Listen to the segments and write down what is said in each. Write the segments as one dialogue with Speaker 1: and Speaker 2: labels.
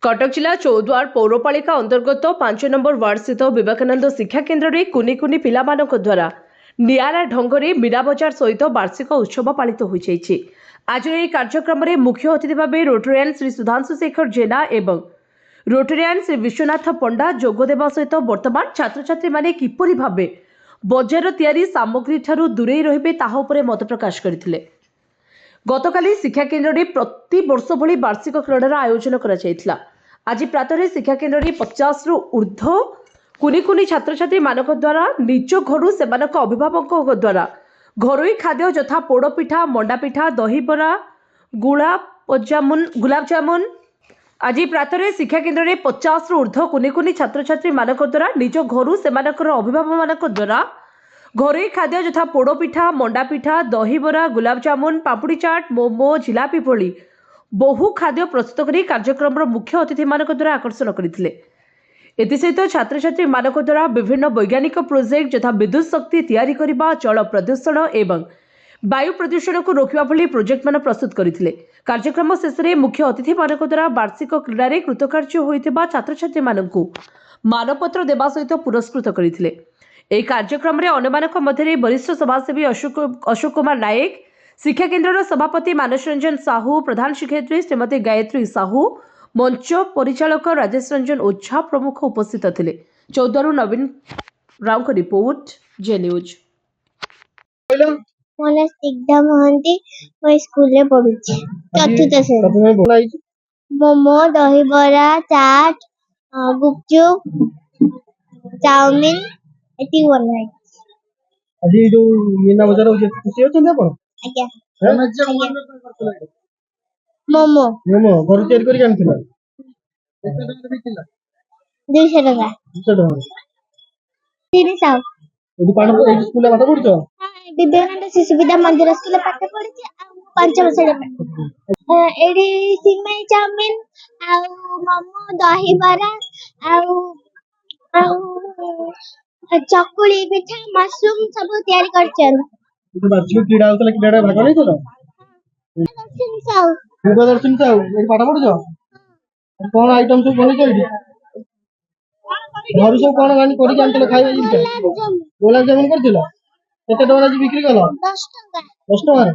Speaker 1: कटक जिला चौद्वार पौरपालिका अंतर्गत 5 number ward स्थित विवेकानंद शिक्षा केन्द्र में कुनि कुनि पिलामानक द्वारा निआरा ढंगरे मीना बजार सहित वार्षिक उत्सव पालित हो जाइछि। आज यह कार्यक्रम में मुख्य अतिथि भाव रोटरियान श्री सुधांशु शेखर जेना एवं रोटरियान श्री विश्वनाथ पंडा जोगदेवा सहित वर्तमान छात्र छात्री माने किपरि भाबे बजार तैयारी सामग्री ठारू दूरे रहिबे ताहा उपरे मत प्रकाश करथिले। गतकाली शिक्षा केन्द्र में प्रति वर्ष भली वार्षिक क्रीडार आयोजन करा। आज प्रातः शिक्षा केन्द्र में 50 रु ऊर्ध्व कुनि कुनि छात्र छात्री मानक द्वारा निज घर से अभिभावक द्वारा घरोई खाद्य यथा पोड़पिठा, मंडापिठा, दहीबरा, गुलाब जामुन। आज प्रातः शिक्षा केन्द्र में 50 रु ऊर्ध्व कुनि कुनि छात्र छात्री मानक द्वारा निज घर से अभिभावक मानक द्वारा घरोई खाद्य यथा पोड़पिठा, मंडापिठा, दहीबरा, गुलाब जामुन, पापड़ी चाट, मोमो, जिलापी भली बहु खाद्य प्रस्तुत कर कार्यक्रम मुख्य अतिथि मानक द्वारा आकर्षण करथिले। एसहित छात्र छात्री मानक द्वारा विभिन्न वैज्ञानिक प्रोजेक्ट यथा विद्युत शक्ति तैयारी करबा, जल प्रदूषण एवं वायु प्रदूषण को रोकवा भली प्रोजेक्ट मान प्रस्तुत करथिले। कार्यक्रम शेष में मुख्य अतिथि मानक द्वारा वार्षिक क्रीडा रे कृतकार्य होइतिबा छात्र छात्री मानकु मानपत्र देवा सहित पुरस्कृत करथिले। এই कार्यक्रम रे अन्यमानक मध्य वरिष्ठ समाजसेवी अशोक कुमार नायक, शिक्षा केन्द्र सभापति मानस रंजन साहू, प्रधान शिक्षयित्री श्रीमती गायत्री साहू, मंच परिचालक राजेश रंजन ओझा प्रमुख उपस्थित थे। चौद्वारू नवीन राव का रिपोर्ट, जे न्यूज।
Speaker 2: मोमो, दहीबरा, चाट, गुपचुप, चाउमिन एती बनाई।
Speaker 3: अभी जो मीना बाजार होचे खुशी होचे ना आपण?
Speaker 2: आज्ञा।
Speaker 3: मोमो घर तैयारी करी आनथिला। केते टका बिकिला?
Speaker 2: 200 टका।
Speaker 3: 200 टका।
Speaker 2: 300।
Speaker 3: एडी पाठ ए स्कूल पाठ पढुछ?
Speaker 2: हां, विवेकानंद शिशु विद्या मंदिर स्कूल पाठ पढुछ आ 5 वर्ष रे। एडी सिमई चाउमिन आ मोमो, दहीबरा आ चकुली पिठा, मशरूम सब तैयारी करछन।
Speaker 3: तो वार्षिक क्रीडा होतला क्रीडा भाग लेतो? दर्शन साहू एडी पाठ पढुछ? कोन आइटम सब बनै छै? घर सब कोन गानी करी जानतले खाଇବା जिंस? गुलाब जामुन करथिला? केते टका जी बिक्री कलो?
Speaker 2: 10 टका।
Speaker 3: 10 टका?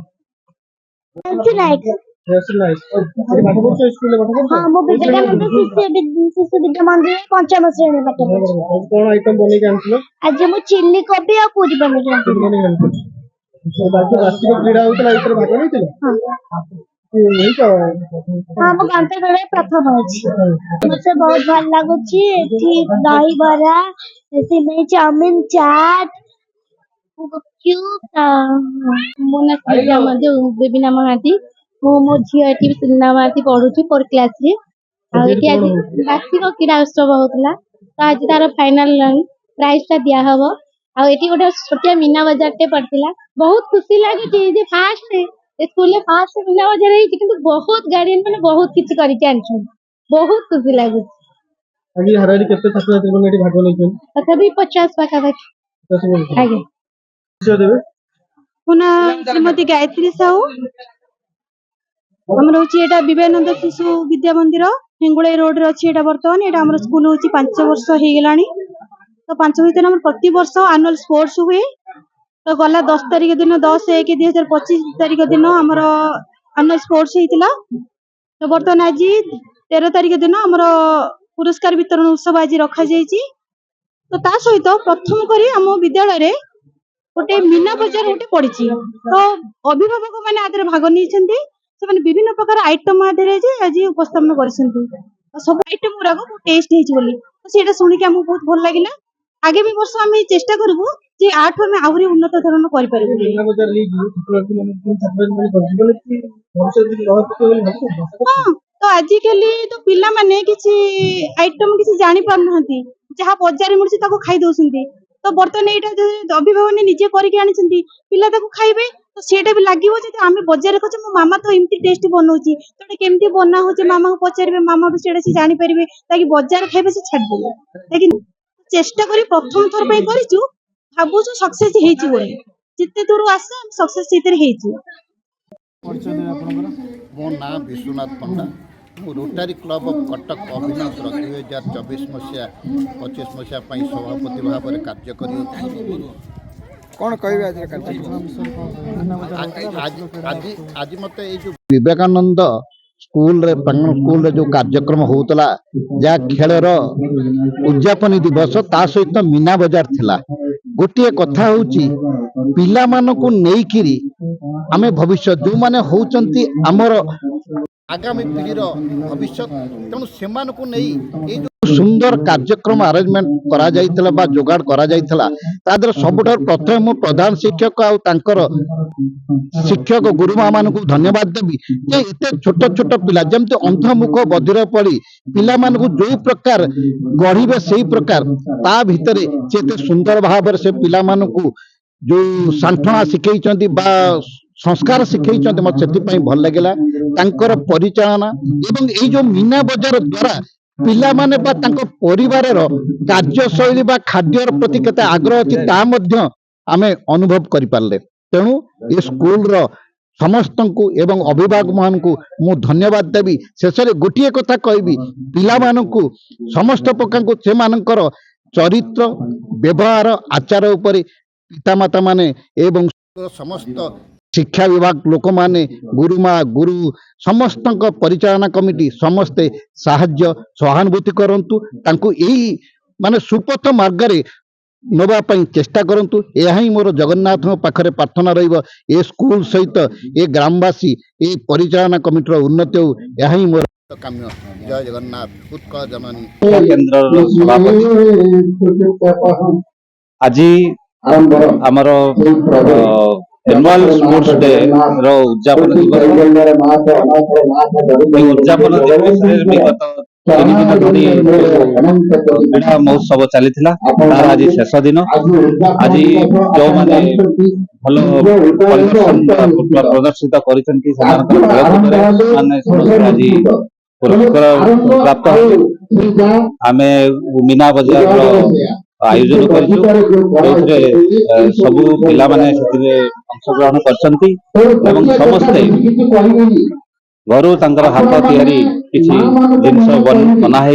Speaker 2: नाइक।
Speaker 3: नाइस। एडी पाठ पढुछ स्कूल पाठ पढुछ?
Speaker 2: हां, मो विवेकानंद शिशु विद्या मंदिर 5 श्रेणी पाठ पढुछ।
Speaker 3: कोन आइटम बनै के आनथिलो?
Speaker 2: आज मो चिल्ली कोबी आ पूरी बनै के आनथिलो।
Speaker 3: तो बाकी राष्ट्रीय क्रीडा होतला इतर भाग लेतो? हां। यही तो
Speaker 2: हां, मो घंटे घरे प्रथम अछि। मुझे बहुत भल लागो छी। एठी दही बरा, सिमई चाउमिन, चाट, गुपचुप मो ना क्रीडा मध्ये बेबिना महाती मो झियो एठी सुन्ना महाती पढुची 4 क्लास रे। आ एठी आज वार्षिक क्रीडा उत्सव होतला। तो आज तार फाइनल प्राइज ता दिया हबो। आ एठी गोटे छोटिया मीना बाजार टे पड़तिला। बहुत खुशी लागे छी जे फास्ट स्कूल में फास्ट मीना बाजार है किंतु बहुत गार्डियन माने बहुत किछ करि के आनछु। बहुत खुशी लागे।
Speaker 3: अभी हरारी केते छात्र छात्री माने एठी भाग लेछन?
Speaker 2: तथापि 50 पाखा पाखी।
Speaker 3: 50 बोल।
Speaker 2: आगे
Speaker 3: से देबे?
Speaker 4: पुना श्रीमती गायत्री साहू हमर होची एटा विवेकानंद शिशु विद्या मंदिर हिंगुळे रोड रे अछि। एटा वर्तमान एटा हमर स्कूल होची 5 वर्ष हे गेलानी। तो 5 भीतर हमर प्रति वर्ष एनुअल स्पोर्ट्स हुए। तो गला 10 तारिख दिन 10/1/2025 तारिख दिन हमर एनुअल स्पोर्ट्स हेतिला। तो वर्तमान आज 13 तारिख दिन हमर पुरस्कार वितरण उत्सव आज रखा जायछि। तो ता सहित प्रथम करी हम विद्यालय रे गोटे मीना बजार गोटे पड़ी। तो अभिभावक मैंने आदर भाग नहीं से विभिन्न प्रकार आइटम आदि आज उपस्थापन कर सब आइटम गुराक टेस्ट होता शुणी आमको बहुत भल लगे। आगामी वर्ष आम चेष्टा करूँ जे आठ आम आहरी उन्नत धरण कर। तो आजिकल तो पिला माने किसी आइटम किसी जानी पारना जहाँ बजार मिलूँ खाई दौरान। तो बर्तमान यहाँ अभिभावक निजे करके आनी पिला खाइबे। तो सेटा भी लगे आम बजार खोजे मो मामा तो एमती टेस्ट बनाऊँगी तो केमती बना हो मामा को पचारे मामा से जानी पारे ताकि बजार खाइबे से छाड़देवे। लेकिन चेष्टा करी प्रथम थर पर भावुँ सक्सेस जिते दूर आस सक्सेस
Speaker 5: मो ना विश्वनाथ पंडा रोटारी क्लब ऑफ कटक अभिनंदन 2024 मसीहा 25 मसीहा सभापति भाव में कार्य कर
Speaker 6: कौन कहे
Speaker 5: आज मत विवेकानंद स्कूल रे प्रांगण स्कूल रे जो कार्यक्रम होतला जा खेलर उद्यापन दिवस ता सहित मीना बजार थिला गोटे कथा होची पिला मानकु नेइकिरी आमे भविष्य जो माने होचंती हमर आगामी पीढ़ीर भविष्य तेणु से सुंदर कार्यक्रम अरेंजमेंट करा जाइतला बा जोगाड़ करा जाइतला तादर सबुठार प्रथम प्रधान शिक्षक आ तांकर शिक्षक गुरुमा मानकु धन्यवाद देबी जे एते छोट छोट पिला जेमते अंधमुख बधिर पड़ी पिला मानकु जो प्रकार गढ़िबे सेही प्रकार ता भितरे से एते सुंदर भाव से पिला मानकु जो सांठना शिखैचंती बा संस्कार शिखैचंती मत सेति भल लागला तांकर परिचालना एवं ए जो मीना बजार द्वारा पिला माने बा तांको परिवार रो कार्यशैली बा खाद्यर प्रति केते आग्रह अछि ता मध्य आमे अनुभव करि पारले तेणु ए स्कूल रो समस्तंकु एवं अभिभावक मानकु मु धन्यवाद देबी शेषरे गोटिए कथा कहबी पिला मानकु समस्त पकांकु से मानकर चरित्र व्यवहार आचार उपरे पितामाता माने एवं समस्त शिक्षा विभाग लोक माने गुरुमा गुरु समस्त परिचालना कमिटी समस्ते साहाय्य सहानुभूति करंतु तांकु एही माने सुपथ मार्गरे नबा पई चेष्टा करंतु एहा ही मोर जगन्नाथ पाखरे प्रार्थना रहिबो ए स्कूल सहित ए ग्रामवासी ए परिचालना कमिटीर उन्नति हो एहा ही मोर काम्य जय जगन्नाथ उत्कल जननी
Speaker 7: केंद्र सभापति आज आमर एनुअल स्पोर्ट्स डे रो उद्यापन दिवस उद्यापन दिवस विगत 3 दिन धरी क्रीड़ा महोत्सव चली तार आज शेष दिन आज जो माने भल प्रदर्शित कर आज पुरस्कार प्राप्त आम मीना बजार आयोजन कर सब पिला माने अंशग्रहण करछंती एवं समस्ते घर हाथ तैयारी किसी जिनस बना है